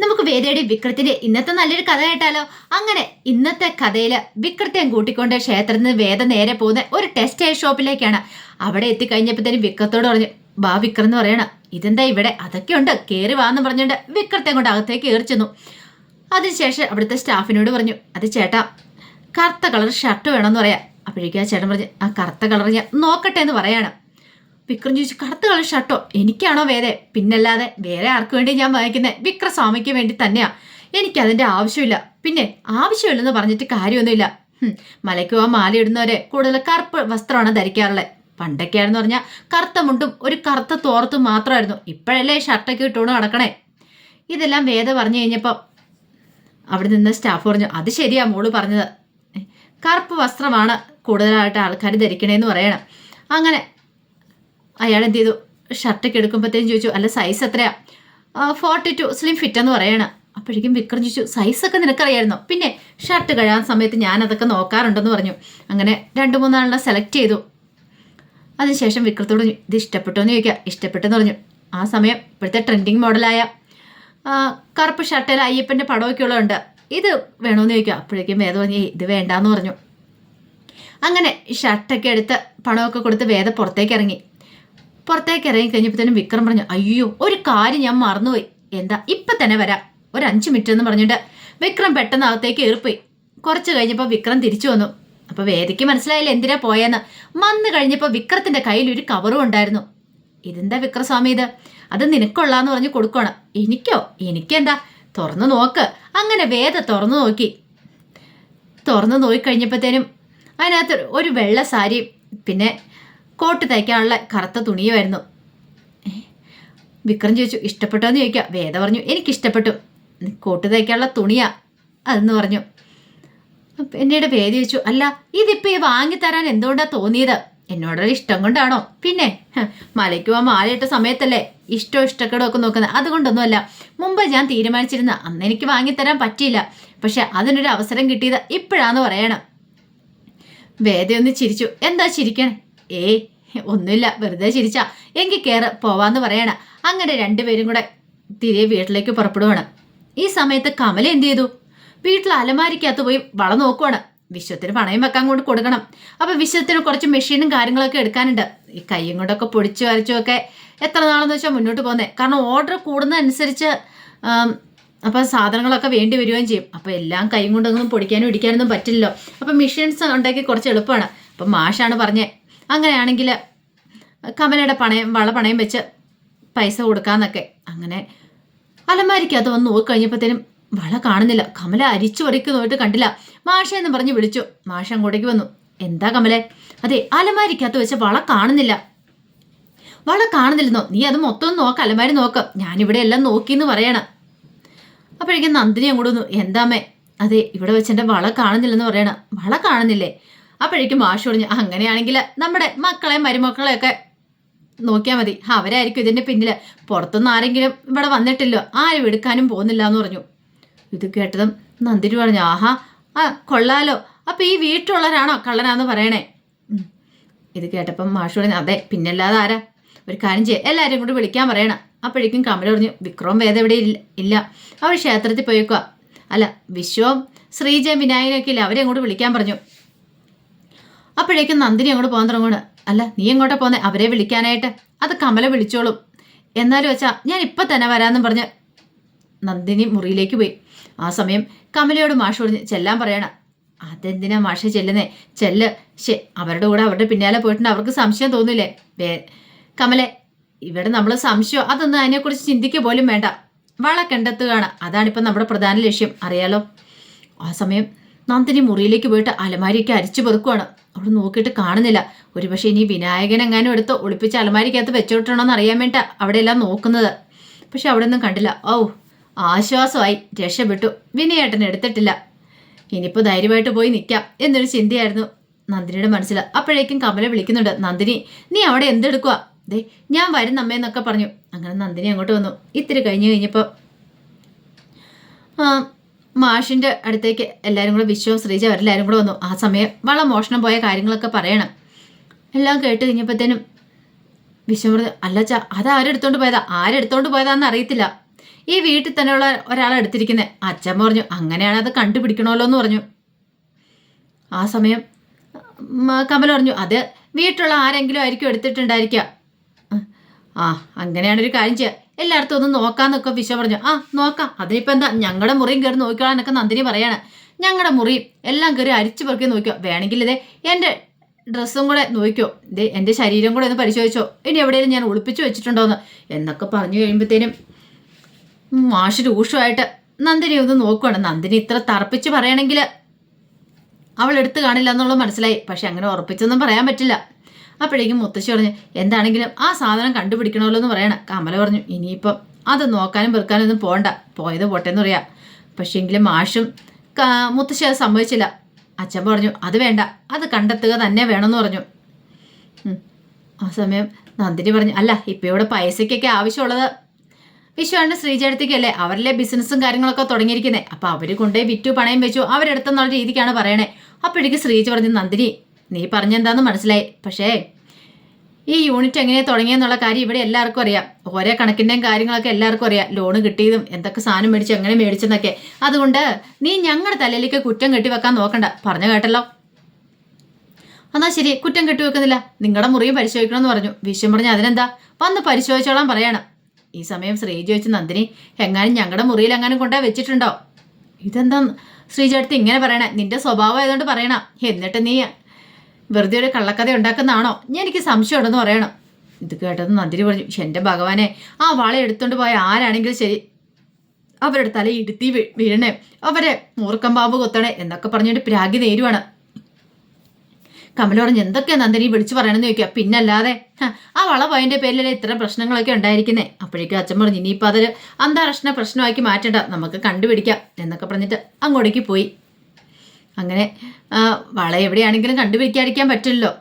നമുക്ക് വേദയുടെ വിക്രത്തിന്റെ ഇന്നത്തെ നല്ലൊരു കഥ കേട്ടാലോ? അങ്ങനെ ഇന്നത്തെ കഥയില് വിക്രത്തെയും കൂട്ടിക്കൊണ്ട് ക്ഷേത്രത്തിൽ നിന്ന് വേദ നേരെ പോകുന്ന ഒരു ടെക്സ്റ്റൈൽ ഷോപ്പിലേക്കാണ്. അവിടെ എത്തിക്കഴിഞ്ഞപ്പോഴത്തേനും വിക്രത്തോട് പറഞ്ഞു, ബാ വിക്രം എന്ന് പറയണം. ഇതെന്താ ഇവിടെ? അതൊക്കെ ഉണ്ട്, കയറി വാന്ന് പറഞ്ഞുകൊണ്ട് വിക്രത്തെ കൊണ്ട് അകത്തേക്ക് കയറി ചെന്നു. അതിനുശേഷം അവിടുത്തെ സ്റ്റാഫിനോട് പറഞ്ഞു, അത് ചേട്ടാ കറുത്ത കളർ ഷർട്ട് വേണമെന്ന് പറയാം. അപ്പോഴേക്കും ആ ചേട്ടൻ പറഞ്ഞു, ആ കറുത്ത കളർ ഞാൻ നോക്കട്ടെ എന്ന് പറയാണ്. വിക്രം ചോദിച്ചു, കറുത്ത കളർ ഷർട്ടോ? എനിക്കാണോ വേദേ? പിന്നല്ലാതെ വേറെ ആർക്ക് വേണ്ടി ഞാൻ വാങ്ങിക്കുന്നത്? വിക്രസ്വാമിക്ക് വേണ്ടി തന്നെയാ. എനിക്കതിൻ്റെ ആവശ്യമില്ല. പിന്നെ ആവശ്യമില്ലെന്ന് പറഞ്ഞിട്ട് കാര്യമൊന്നുമില്ല. മലയ്ക്ക് പോകാൻ മാല ഇടുന്നവരെ കൂടുതൽ കറുപ്പ് വസ്ത്രമാണ് ധരിക്കാറുള്ളത്. പണ്ടൊക്കെയാണെന്ന് പറഞ്ഞാൽ കറുത്ത മുണ്ടും ഒരു കറുത്ത തോർത്തും മാത്രമായിരുന്നു. ഇപ്പോഴല്ലേ ഷർട്ടൊക്കെ ഇട്ടുകൊണ്ട് നടക്കണേ. ഇതെല്ലാം വേദ പറഞ്ഞു കഴിഞ്ഞപ്പോൾ അവിടെ നിന്ന് സ്റ്റാഫ് പറഞ്ഞു, അത് ശരിയാ മോള് പറഞ്ഞത്, കറുപ്പ് വസ്ത്രമാണ് കൂടുതലായിട്ട് ആൾക്കാർ ധരിക്കണേന്ന് പറയണം. അങ്ങനെ അയാൾ എന്ത് ചെയ്തു, ഷർട്ടൊക്കെ എടുക്കുമ്പോഴത്തേക്കും ചോദിച്ചു, അല്ല സൈസ് എത്രയാ? 42 സ്ലിം ഫിറ്റ് എന്ന് പറയണം. അപ്പോഴേക്കും വിക്രം ചോദിച്ചു, സൈസൊക്കെ നിനക്കറിയായിരുന്നോ? പിന്നെ ഷർട്ട് കഴുകാൻ സമയത്ത് ഞാൻ അതൊക്കെ നോക്കാറുണ്ടെന്ന് പറഞ്ഞു. അങ്ങനെ 2-3 സെലക്ട് ചെയ്തു. അതിനുശേഷം വിക്രത്തോട് പറഞ്ഞു, ഇത് ഇഷ്ടപ്പെട്ടോ എന്ന് ചോദിക്കുക. ഇഷ്ടപ്പെട്ടെന്ന് പറഞ്ഞു. ആ സമയം ഇപ്പോഴത്തെ ട്രെൻഡിങ് മോഡലായ കറുപ്പ് ഷർട്ടിൽ അയ്യപ്പൻ്റെ പടമൊക്കെ ഉള്ളതുണ്ട്, ഇത് വേണമെന്ന് ചോദിക്കുക. അപ്പോഴേക്കും വേദ പറഞ്ഞു, ഇത് വേണ്ടാന്ന് പറഞ്ഞു. അങ്ങനെ ഷർട്ടൊക്കെ എടുത്ത് പണമൊക്കെ കൊടുത്ത് വേദ പുറത്തേക്ക് ഇറങ്ങി കഴിഞ്ഞപ്പോഴത്തേനും വിക്രം പറഞ്ഞു, അയ്യോ ഒരു കാര്യം ഞാൻ മറന്നുപോയി. എന്താ? ഇപ്പം തന്നെ വരാം, ഒരു 5 മിനിറ്റ് എന്ന് പറഞ്ഞിട്ട് വിക്രം പെട്ടെന്ന് അകത്തേക്ക് ഏറിപ്പോയി. കുറച്ച് കഴിഞ്ഞപ്പോൾ വിക്രം തിരിച്ചു വന്നു. അപ്പോൾ വേദയ്ക്ക് മനസ്സിലായില്ല എന്തിനാ പോയെന്ന്. വന്നു കഴിഞ്ഞപ്പോൾ വിക്രത്തിൻ്റെ കയ്യിൽ ഒരു കവറും ഉണ്ടായിരുന്നു. ഇതെന്താ വിക്രസ്വാമി ഇത്? അത് നിനക്കൊള്ളാന്ന് പറഞ്ഞ് കൊടുക്കണം. എനിക്കോ? എനിക്കെന്താ? തുറന്നു നോക്ക്. അങ്ങനെ വേദ തുറന്നു നോക്കിക്കഴിഞ്ഞപ്പോഴത്തേനും അതിനകത്ത് ഒരു വെള്ള സാരിയും പിന്നെ കോട്ട് തയ്ക്കാനുള്ള കറുത്ത തുണിയുമായിരുന്നു. വിക്രം ചോദിച്ചു, ഇഷ്ടപ്പെട്ടോ എന്ന് ചോദിക്കുക. വേദ പറഞ്ഞു, എനിക്കിഷ്ടപ്പെട്ടു, കോട്ട് തയ്ക്കാനുള്ള തുണിയാ അതെന്ന് പറഞ്ഞു. പിന്നീട് വേദ ചോദിച്ചു, അല്ല ഇതിപ്പോൾ ഈ വാങ്ങിത്തരാൻ എന്തുകൊണ്ടാണ് തോന്നിയത്? എന്നോടുള്ള ഇഷ്ടം കൊണ്ടാണോ? പിന്നെ മലയ്ക്ക് പോകാൻ മാലയിട്ട സമയത്തല്ലേ ഇഷ്ടക്കേടും ഒക്കെ നോക്കുന്നത്, അതുകൊണ്ടൊന്നുമല്ല. മുമ്പ് ഞാൻ തീരുമാനിച്ചിരുന്ന അന്ന് എനിക്ക് വാങ്ങിത്തരാൻ പറ്റിയില്ല, പക്ഷെ അതിനൊരു അവസരം കിട്ടിയത് ഇപ്പോഴാന്ന് പറയണം. വേദയൊന്ന് ചിരിച്ചു. എന്താ ചിരിക്കണേ? ഒന്നുമില്ല, വെറുതെ ചിരിച്ചാ. എങ്കിൽ കയറ് പോവാന്ന് പറയണ. അങ്ങനെ രണ്ടുപേരും കൂടെ തിരികെ വീട്ടിലേക്ക് പുറപ്പെടുവാണ്. ഈ സമയത്ത് കമല എന്ത് ചെയ്തു? വീട്ടിൽ അലമാരിക്കകത്ത് പോയി വള നോക്കുവാണ്. വിശ്വത്തിന് പണയം വെക്കാൻ കൊണ്ട് കൊടുക്കണം. അപ്പം വിശ്വത്തിന് കുറച്ച് മെഷീനും കാര്യങ്ങളൊക്കെ എടുക്കാനുണ്ട്. ഈ കയ്യും കൊണ്ടൊക്കെ പൊടിച്ചു വരച്ചും ഒക്കെ എത്ര നാളെന്ന് വെച്ചാൽ മുന്നോട്ട് പോകുന്നത്. കാരണം ഓർഡർ കൂടുന്നതനുസരിച്ച് അപ്പം സാധനങ്ങളൊക്കെ വേണ്ടി വരികയും ചെയ്യും. അപ്പോൾ എല്ലാം കൈ കൊണ്ടൊന്നും പൊടിക്കാനും ഇടിക്കാനൊന്നും പറ്റില്ലല്ലോ. അപ്പം മെഷീൻസ് ഉണ്ടാക്കി കുറച്ച് എളുപ്പമാണ്. അപ്പം മാഷാണ് പറഞ്ഞത്, അങ്ങനെയാണെങ്കിൽ കമലയുടെ വള പണയം വെച്ച് പൈസ കൊടുക്കാമെന്നൊക്കെ. അങ്ങനെ അലമാരിക്കകത്ത് വന്ന് നോക്കിക്കഴിഞ്ഞപ്പോഴത്തേനും വള കാണുന്നില്ല. കമല അരിച്ചു വരയ്ക്ക് നോയിട്ട് കണ്ടില്ല. മാഷെന്ന് പറഞ്ഞ് വിളിച്ചു. മാഷ അങ്ങോട്ടേക്ക് വന്നു. എന്താ കമലെ? അതെ, അലമാരിക്കകത്ത് വെച്ച് വള കാണുന്നില്ല. വള കാണുന്നില്ലെന്നോ? നീ അത് മൊത്തം നോക്ക്, അലമാരി നോക്ക്. ഞാനിവിടെ എല്ലാം നോക്കിയെന്ന് പറയണം. അപ്പോഴേക്കും നന്ദിനി അങ്ങോട്ട് വന്നു. എന്താമ്മേ? അതെ, ഇവിടെ വെച്ചെൻ്റെ വള കാണുന്നില്ലെന്ന് പറയണം. വള കാണുന്നില്ലേ? അപ്പോഴേക്കും മാഷ് പറഞ്ഞു, അങ്ങനെയാണെങ്കിൽ നമ്മുടെ മക്കളെയും മരുമക്കളെയൊക്കെ നോക്കിയാൽ മതി, അവരായിരിക്കും ഇതിൻ്റെ പിന്നിൽ. പുറത്തുനിന്ന് ആരെങ്കിലും ഇവിടെ വന്നിട്ടില്ലോ, ആരും എടുക്കാനും പോകുന്നില്ല എന്ന് പറഞ്ഞു. ഇത് കേട്ടതും നന്ദിനി പറഞ്ഞു, ആഹാ കൊള്ളാലോ, അപ്പം ഈ വീട്ടിലുള്ളവരാണോ കള്ളനാന്ന് പറയണേ? ഇത് കേട്ടപ്പം മാഷ് പറഞ്ഞു, അതെ, പിന്നല്ലാതെ ആരാ? ഒരു കാര്യം ചെയ്യാം, എല്ലാവരെയും കൂടി വിളിക്കാൻ പറയണം. അപ്പോഴേക്കും കമല പറഞ്ഞു, വിക്രം വേദ ഇവിടെ ഇല്ല, അവർ ക്ഷേത്രത്തിൽ പോയേക്കുക. അല്ല, വിശ്വവും ശ്രീജയും വിനായകനൊക്കെ ഇല്ല, അവരെ അങ്ങോട്ട് വിളിക്കാൻ പറഞ്ഞു. അപ്പോഴേക്കും നന്ദിനി അങ്ങോട്ട് പോകാൻ തുടങ്ങുകയാണ്. അല്ല, നീ എങ്ങോട്ടാ പോന്നെ? അവരെ വിളിക്കാനായിട്ട്. അത് കമല വിളിച്ചോളും. എന്നാലും വെച്ചാ ഞാൻ ഇപ്പം തന്നെ വരാമെന്നും പറഞ്ഞ് നന്ദിനി മുറിയിലേക്ക് പോയി. ആ സമയം കമലയോട് മാഷ് പറഞ്ഞ് ചെല്ലാൻ പറയണം. അതെന്തിനാ മാഷെ ചെല്ലുന്നേ? അവരുടെ കൂടെ അവരുടെ പിന്നാലെ പോയിട്ടുണ്ട്, അവർക്ക് സംശയം തോന്നില്ലേ? കമലെ, ഇവിടെ നമ്മൾ സംശയം അതൊന്നും അതിനെക്കുറിച്ച് ചിന്തിക്കുക പോലും വേണ്ട. വള കണ്ടെത്തുകയാണ്, അതാണിപ്പം നമ്മുടെ പ്രധാന ലക്ഷ്യം, അറിയാലോ. ആ സമയം നന്ദിനി മുറിയിലേക്ക് പോയിട്ട് അലമാരിയൊക്കെ അരിച്ചു പെറുക്കുവാണ്. അവിടെ നോക്കിയിട്ട് കാണുന്നില്ല. ഒരുപക്ഷെ ഇനി വിനായകനെങ്ങാനും എടുത്ത് ഒളിപ്പിച്ച് അലമാരിക്കകത്ത് വെച്ചോട്ടണമെന്ന് അറിയാൻ വേണ്ട അവിടെ എല്ലാം നോക്കുന്നത്. പക്ഷെ അവിടെ ഒന്നും കണ്ടില്ല. ആശ്വാസമായി, രക്ഷപ്പെട്ടു. വിനയേട്ടൻ എടുത്തിട്ടില്ല. ഇനിയിപ്പോൾ ധൈര്യമായിട്ട് പോയി നിൽക്കാം എന്നൊരു ചിന്തയായിരുന്നു നന്ദിനിയുടെ മനസ്സിൽ. അപ്പോഴേക്കും കമല വിളിക്കുന്നുണ്ട്, നന്ദിനി നീ അവിടെ എന്തെടുക്കുക? ദേ ഞാൻ വരുന്നമ്മയെന്നൊക്കെ പറഞ്ഞു. അങ്ങനെ നന്ദിനി അങ്ങോട്ട് വന്നു. ഇത്തിരി കഴിഞ്ഞപ്പോൾ മാഷിൻ്റെ അടുത്തേക്ക് എല്ലാവരും കൂടെ, വിശ്വവും ശ്രീജ അവരെല്ലാവരും കൂടെ വന്നു. ആ സമയം വള മോഷണം പോയ കാര്യങ്ങളൊക്കെ പറയണം. എല്ലാം കേട്ട് കഴിഞ്ഞപ്പോഴത്തേനും വിശ്വം പറഞ്ഞു, അല്ല അതാരെടുത്തോണ്ട് പോയതാ? ആരെടുത്തോണ്ട് പോയതാന്ന് അറിയത്തില്ല. ഈ വീട്ടിൽ തന്നെയുള്ള ഒരാളെ എടുത്തിരിക്കുന്നത്. അച്ഛൻ പറഞ്ഞു അങ്ങനെയാണ് അത് കണ്ടുപിടിക്കണമല്ലോ എന്ന് പറഞ്ഞു. ആ സമയം കമൽ പറഞ്ഞു അത് വീട്ടിലുള്ള ആരെങ്കിലും ആയിരിക്കും എടുത്തിട്ടുണ്ടായിരിക്കുക. ആ അങ്ങനെയാണൊരു കാര്യം ചെയ്യുക, എല്ലായിടത്തും ഒന്ന് നോക്കാന്നൊക്കെ വിശ പറഞ്ഞു. ആ നോക്കാം, അതിനിപ്പോൾ എന്താ, ഞങ്ങളുടെ മുറിയും കയറി നോക്കിക്കോളാന്നൊക്കെ നന്ദിനി പറയാണ്. ഞങ്ങളുടെ മുറിയും എല്ലാം കയറി അരിച്ചു പെറുക്കി നോക്കിയോ, വേണമെങ്കിൽ ഇതേ എൻ്റെ ഡ്രസ്സും കൂടെ നോക്കിയോ, ഇതേ എൻ്റെ ശരീരം കൂടെ ഒന്ന് പരിശോധിച്ചോ, ഇനി എവിടെയെങ്കിലും ഞാൻ ഒളിപ്പിച്ചു വെച്ചിട്ടുണ്ടോയെന്ന് എന്നൊക്കെ പറഞ്ഞു കഴിയുമ്പോഴത്തേനും മാഷ് രൂക്ഷമായിട്ട് നന്ദിനി ഒന്ന് നോക്കുവാണ്. നന്ദിനി ഇത്ര തറപ്പിച്ച് പറയണമെങ്കിൽ അവൾ എടുത്തു കാണില്ല എന്നുള്ളത് മനസ്സിലായി. പക്ഷെ അങ്ങനെ ഉറപ്പിച്ചൊന്നും പറയാൻ പറ്റില്ല. അപ്പോഴേക്കും മുത്തശ്ശി പറഞ്ഞു എന്താണെങ്കിലും ആ സാധനം കണ്ടുപിടിക്കണമല്ലോ എന്ന് പറയണം. കമല പറഞ്ഞു ഇനിയിപ്പം അത് നോക്കാനും വെറുക്കാനും ഒന്നും പോകണ്ട, പോയത് പോട്ടെന്ന് പറയാം. പക്ഷേ എങ്കിലും മാഷും മുത്തശ്ശി അത് സമ്മതിച്ചില്ല. അച്ഛൻ പറഞ്ഞു അത് വേണ്ട, അത് കണ്ടെത്തുക തന്നെ വേണമെന്ന് പറഞ്ഞു. ആ സമയം നന്ദിനി പറഞ്ഞു അല്ല ഇപ്പം ഇവിടെ പൈസയ്ക്കൊക്കെ ആവശ്യമുള്ളത് വിശ്വാന്റെ ശ്രീചേട്ടത്തിക്കല്ലേ, അവരിലെ ബിസിനസ്സും കാര്യങ്ങളൊക്കെ തുടങ്ങിയിരിക്കുന്നത്. അപ്പം അവർ കൊണ്ടുപോയി വിറ്റു പണയം വെച്ചു അവരെടുത്തെന്നുള്ള രീതിക്കാണ് പറയണേ. അപ്പോഴേക്ക് ശ്രീജ പറഞ്ഞു നന്ദിനി നീ പറഞ്ഞെന്താന്ന് മനസ്സിലായി, പക്ഷേ ഈ യൂണിറ്റ് എങ്ങനെയാണ് തുടങ്ങിയെന്നുള്ള കാര്യം ഇവിടെ എല്ലാവർക്കും അറിയാം. ഓരോ കണക്കിൻ്റെയും കാര്യങ്ങളൊക്കെ എല്ലാവർക്കും അറിയാം, ലോണ് കിട്ടിയതും എന്തൊക്കെ സാധനം മേടിച്ചു എങ്ങനെ മേടിച്ചെന്നൊക്കെ. അതുകൊണ്ട് നീ ഞങ്ങളുടെ തലയിലേക്ക് കുറ്റം കെട്ടിവെക്കാൻ നോക്കണ്ട, പറഞ്ഞു കേട്ടല്ലോ. എന്നാൽ ശരി, കുറ്റം കെട്ടിവെക്കുന്നില്ല, നിങ്ങളുടെ മുറിയും പരിശോധിക്കണമെന്ന് പറഞ്ഞു. വിശ്വം പറഞ്ഞു അതിനെന്താ, വന്ന് പരിശോധിച്ചോളാൻ പറയണം. ഈ സമയം ശ്രീജ ചോദിച്ചു നന്ദിനി എങ്ങാനും ഞങ്ങളുടെ മുറിയിൽ എങ്ങാനും കൊണ്ടേ വെച്ചിട്ടുണ്ടോ? ഇതെന്താ ശ്രീജേട്ടത്തി ഇങ്ങനെ പറയണേ, നിന്റെ സ്വഭാവം ആയതുകൊണ്ട് പറയണം, എന്നിട്ട് നീ വെറുതെ ഒരു കള്ളക്കഥ ഉണ്ടാക്കുന്നതാണോ, എനിക്ക് സംശയം ഉണ്ടെന്ന് പറയണം. ഇത് കേട്ടത് നന്ദിനി പറഞ്ഞു എൻ്റെ ഭഗവാനെ, ആ വള എടുത്തുകൊണ്ട് പോയ ആരാണെങ്കിലും ശരി അവരുടെ തല ഇടുത്തി വീഴണേ, അവരെ മൂർക്കം പാമ്പ് കൊത്തണേ എന്നൊക്കെ പറഞ്ഞിട്ട് പ്രാഗി നേരുവാണ്. കമല പറഞ്ഞു എന്തൊക്കെയാ നന്ദിനി വിളിച്ചു പറയണമെന്ന് ചോദിക്കുക. പിന്നല്ലാതെ ആ വള പോയതിൻ്റെ പേരിലല്ലേ ഇത്തരം പ്രശ്നങ്ങളൊക്കെ ഉണ്ടായിരിക്കുന്നേ. അപ്പോഴേക്കും അച്ഛൻ പറഞ്ഞു ഇനിയിപ്പോൾ അതൊരു അന്താരാഷ്ട്ര പ്രശ്നമാക്കി മാറ്റണ്ട, നമുക്ക് കണ്ടുപിടിക്കാം എന്നൊക്കെ പറഞ്ഞിട്ട് അങ്ങോട്ടേക്ക് പോയി. അങ്ങനെ വള എവിടെയാണെങ്കിലും കണ്ടുപിടിക്കാതിരിക്കാൻ പറ്റില്ലല്ലോ.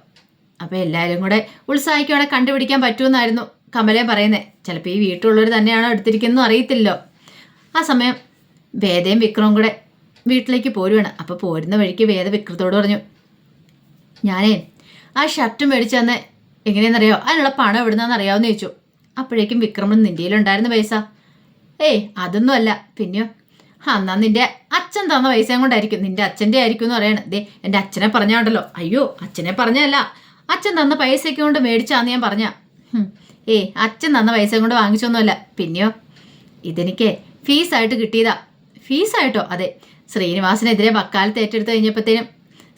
അപ്പോൾ എല്ലാവരും കൂടെ ഉത്സാഹിക്കുവാണെങ്കിൽ കണ്ടുപിടിക്കാൻ പറ്റുമെന്നായിരുന്നു കമലയും പറയുന്നത്. ചിലപ്പോൾ ഈ വീട്ടിലുള്ളവർ തന്നെയാണോ എടുത്തിരിക്കുന്നതെന്നും അറിയത്തില്ലല്ലോ. ആ സമയം വേദയും വിക്രവും കൂടെ വീട്ടിലേക്ക് പോരുവാണ്. അപ്പോൾ പോരുന്ന വഴിക്ക് വേദ വിക്രത്തോട് പറഞ്ഞു ഞാനേ ആ ഷർട്ട് മേടിച്ചു തന്നെ എങ്ങനെയാണെന്നറിയോ, അതിനുള്ള പണം എവിടുന്നാന്ന് അറിയാമെന്ന് ചോദിച്ചു. അപ്പോഴേക്കും വിക്രമൻ നിൻ്റെയിലുണ്ടായിരുന്ന പൈസ അതൊന്നും അല്ല, പിന്നെയോ എന്നാ നിന്റെ അച്ഛൻ തന്ന പൈസയും കൊണ്ടായിരിക്കും, നിന്റെ അച്ഛൻ്റെ ആയിരിക്കും എന്ന് പറയണേ. ദേ എൻ്റെ അച്ഛനെ പറഞ്ഞാണ്ടല്ലോ. അയ്യോ അച്ഛനെ പറഞ്ഞല്ല, അച്ഛൻ തന്ന പൈസയ്ക്ക് കൊണ്ട് മേടിച്ചാന്ന് ഞാൻ പറഞ്ഞ. അച്ഛൻ തന്ന പൈസ കൊണ്ട് വാങ്ങിച്ചൊന്നുമല്ല, പിന്നെയോ ഇതെനിക്ക് ഫീസായിട്ട് കിട്ടിയതാ. ഫീസായിട്ടോ? അതെ, ശ്രീനിവാസനെതിരെ വക്കാലത്ത് ഏറ്റെടുത്ത് കഴിഞ്ഞപ്പോഴത്തേനും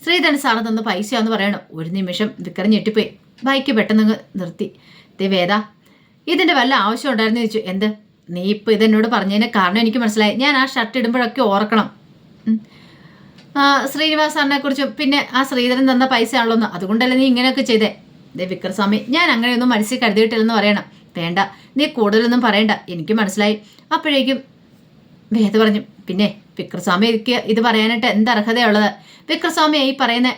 ശ്രീധരൻ സാറ് തന്ന പൈസയാന്ന് പറയണു. ഒരു നിമിഷം വിക്രം ഞെട്ടിപ്പോയി, ബൈക്ക് പെട്ടെന്ന് നിർത്തി. ദേ വേദ ഇതിൻ്റെ വല്ല ആവശ്യം ഉണ്ടായിരുന്നു ചോദിച്ചു. എന്ത്? നീ ഇപ്പോൾ ഇതെന്നോട് പറഞ്ഞതിന് കാരണം എനിക്ക് മനസ്സിലായി, ഞാൻ ആ ഷർട്ട് ഇടുമ്പോഴൊക്കെ ഓർക്കണം ശ്രീനിവാസ് സാറിനെ കുറിച്ചും പിന്നെ ആ ശ്രീധരൻ തന്ന പൈസ ആണല്ലോ, അതുകൊണ്ടല്ലേ നീ ഇങ്ങനെയൊക്കെ ചെയ്തേ. ദേ വിക്രസ്വാമി ഞാൻ അങ്ങനെയൊന്നും മനസ്സിൽ കരുതിയിട്ടില്ലെന്ന് പറയണം. വേണ്ട നീ കൂടുതലൊന്നും പറയണ്ട, എനിക്ക് മനസ്സിലായി. അപ്പോഴേക്കും വേദ പറഞ്ഞു പിന്നെ വിക്രസ്വാമി എനിക്ക് ഇത് പറയാനായിട്ട് എന്ത് അർഹതയുള്ളത്? വിക്രസ്വാമി ഈ പറയുന്ന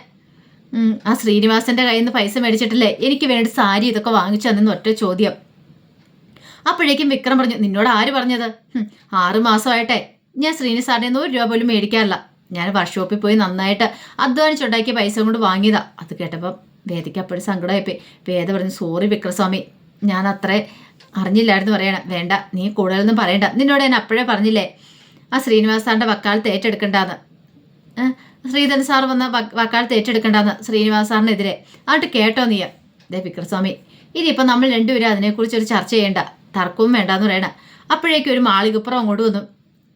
ആ ശ്രീനിവാസന്റെ കയ്യിൽ നിന്ന് പൈസ മേടിച്ചിട്ടില്ലേ എനിക്ക് വേണ്ടി സാരി ഇതൊക്കെ വാങ്ങിച്ചു തന്നെന്ന് ഒറ്റ ചോദ്യം. അപ്പോഴേക്കും വിക്രം പറഞ്ഞു നിന്നോട് ആര് പറഞ്ഞത്? 6 മാസമായിട്ടെ ഞാൻ ശ്രീനിസാറിനെ 100 രൂപ പോലും മേടിക്കാറില്ല, ഞാൻ വർക്ക്ഷോപ്പിൽ പോയി നന്നായിട്ട് അധ്വാനിച്ചുണ്ടാക്കിയ പൈസ കൊണ്ട് വാങ്ങിയതാ. അത് കേട്ടപ്പം വേദയ്ക്ക് അപ്പോഴും സങ്കടമായിപ്പോയി. വേദ പറഞ്ഞു സോറി വിക്രസ്വാമി, ഞാൻ അത്രേ അറിഞ്ഞില്ലായിരുന്നു പറയണം. വേണ്ട നീ കൂടുതലൊന്നും പറയണ്ട, നിന്നോട് ഞാൻ അപ്പോഴേ പറഞ്ഞില്ലേ ആ ശ്രീനിവാസ് സാറിൻ്റെ വക്കാലത്ത് ഏറ്റെടുക്കണ്ടെന്ന്, ശ്രീധരൻ സാർ വന്ന വക്കാലത്ത് ഏറ്റെടുക്കണ്ടെന്ന് ശ്രീനിവാസ് സാറിനെതിരെ. എന്നിട്ട് കേട്ടോ നീ? ദേ വിക്രസ്വാമി ഇനിയിപ്പോൾ നമ്മൾ രണ്ടുപേരും അതിനെക്കുറിച്ചൊരു ചർച്ച ചെയ്യേണ്ട, തർക്കവും വേണ്ടാന്ന് പറയണം. അപ്പോഴേക്കും ഒരു മാളികപ്പുറം അങ്ങോട്ട് വന്നു.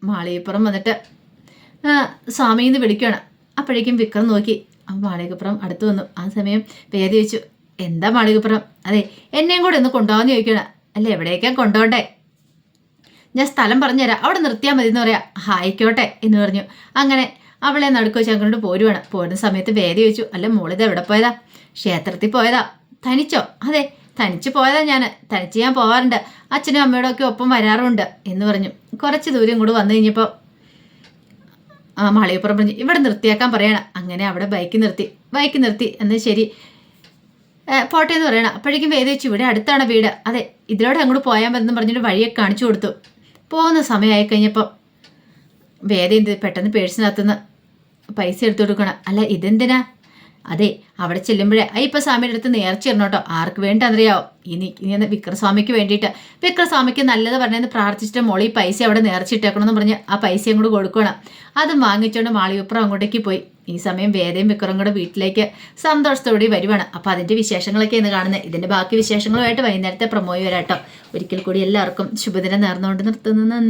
മാളികപ്പുറം വന്നിട്ട് സ്വാമിന്ന് വിളിക്കുകയാണ്. അപ്പോഴേക്കും വിക്രം നോക്കി, ആ മാളികപ്പുറം അടുത്ത് വന്നു. ആ സമയം വേദി വെച്ചു എന്താ മാളികപ്പുറം? അതെ എന്നെയും കൂടെ ഒന്ന് കൊണ്ടുപോകാമെന്ന് ചോദിക്കണം. അല്ല എവിടേക്കാണ് കൊണ്ടുപോകണ്ടേ? ഞാൻ സ്ഥലം പറഞ്ഞുതരാം, അവിടെ നിർത്തിയാൽ മതി എന്ന് പറയാം. ആയിക്കോട്ടെ എന്ന് പറഞ്ഞു. അങ്ങനെ അവളെ നടുക്ക് വെച്ച് അങ്ങോട്ട് പോരുവാണ്. പോരുന്ന സമയത്ത് വേദി ചോദിച്ചു അല്ല മോളിത് എവിടെ പോയതാ? ക്ഷേത്രത്തിൽ പോയതാ. തനിച്ചോ? അതെ തനിച്ച് പോയതാ, തനിച്ച് ഞാൻ പോവാറുണ്ട്, അച്ഛനും അമ്മയോടും ഒക്കെ ഒപ്പം വരാറുണ്ട് എന്ന് പറഞ്ഞു. കുറച്ച് ദൂരം കൂടെ വന്നു കഴിഞ്ഞപ്പോൾ ആ മാളികപ്പുറം പറഞ്ഞു ഇവിടെ നിർത്തിയാക്കാൻ പറയണം. അങ്ങനെ അവിടെ ബൈക്ക് നിർത്തി എന്നാൽ ശരി പോട്ടെ എന്ന് പറയണം. അപ്പോഴേക്കും വേദി വെച്ചു ഇവിടെ അടുത്താണ് വീട്, അതെ ഇതിലൂടെ അങ്ങോട്ട് പോയാൽ മതി എന്ന് പറഞ്ഞിട്ട് വഴിയൊക്കെ കാണിച്ചു കൊടുത്തു. പോകുന്ന സമയമായി കഴിഞ്ഞപ്പോൾ വേദ എന്ത് പെട്ടെന്ന് പേഴ്സിനകത്തുനിന്ന് പൈസ എടുത്തു കൊടുക്കണം. അല്ല ഇതെന്തിനാ? അതെ അവിടെ ചെല്ലുമ്പോഴേ അയ്യപ്പസ്വാമിയുടെ അടുത്ത് നേർച്ചയിടണം കേട്ടോ. ആർക്ക് വേണ്ടെന്നറിയാവോ? ഇനി വിക്രസ്വാമിക്ക് വേണ്ടിയിട്ട്. വിക്രസ്വാമിക്ക് നല്ലത് പറഞ്ഞെന്ന് പ്രാർത്ഥിച്ചിട്ട് മോളി പൈസ അവിടെ നേർച്ചയിട്ടേക്കണമെന്ന് പറഞ്ഞ് ആ പൈസയും കൂടെ കൊടുക്കണം. അതും വാങ്ങിച്ചുകൊണ്ട് മാളികപ്പുറം അങ്ങോട്ടേക്ക് പോയി. ഈ സമയം വേദയും വിക്രം കൂടെ വീട്ടിലേക്ക് സന്തോഷത്തോടെ വരുവാണ്. അപ്പോൾ അതിൻ്റെ വിശേഷങ്ങളൊക്കെ ഇന്ന് കാണുന്നത്. ഇതിൻ്റെ ബാക്കി വിശേഷങ്ങളുമായിട്ട് വൈകുന്നേരത്തെ പ്രമോയി വരാട്ടോ. ഒരിക്കൽ കൂടി എല്ലാവർക്കും ശുഭദിനം നേർന്നുകൊണ്ട് നിർത്തുന്നു. നന്ദി.